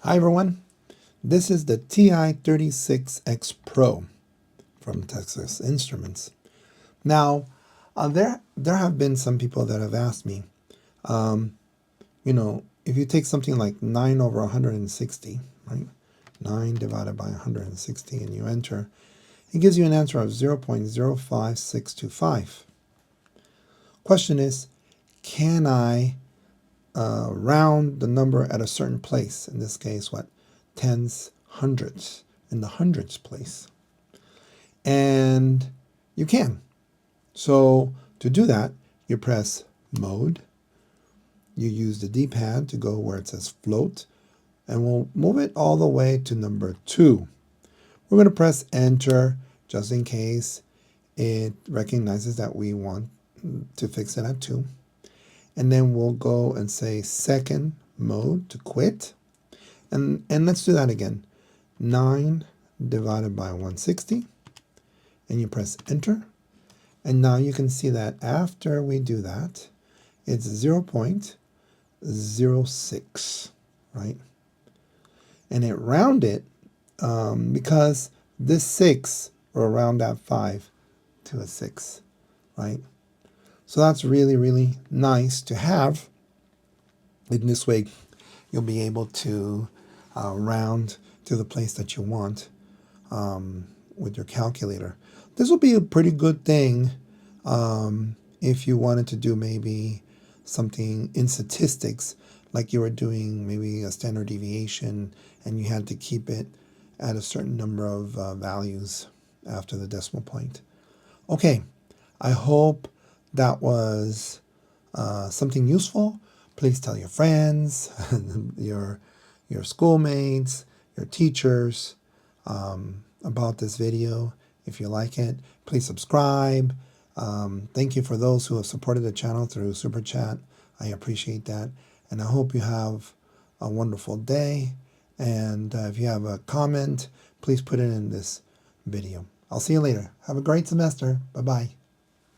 Hi everyone, this is the TI-36X Pro from Texas Instruments. Now, there have been some people that have asked me, if you take something like 9 over 160, right? 9 divided by 160 and you enter, it gives you an answer of 0.05625. Question is, can I round the number at a certain place? In this case, what? Tens, hundreds, in the hundreds place. And you can. So to do that, you press Mode. You use the D-pad to go where it says Float, and we'll move it all the way to number 2. We're going to press Enter just in case it recognizes that we want to fix it at 2. And then we'll go and say second mode to quit. And let's do that again. 9 divided by 160. And you press enter. And now you can see that after we do that, it's 0.06, right? And it rounded because this 6 will round that 5 to a 6, right? So that's really, really nice to have. In this way, you'll be able to round to the place that you want with your calculator. This will be a pretty good thing if you wanted to do maybe something in statistics, like you were doing maybe a standard deviation and you had to keep it at a certain number of values after the decimal point. Okay, I hope that was something useful. Please tell your friends, your schoolmates, your teachers about this video. If you like it, please subscribe. Thank you for those who have supported the channel through Super Chat. I appreciate that. And I hope you have a wonderful day. And if you have a comment, please put it in this video. I'll see you later. Have a great semester. Bye-bye.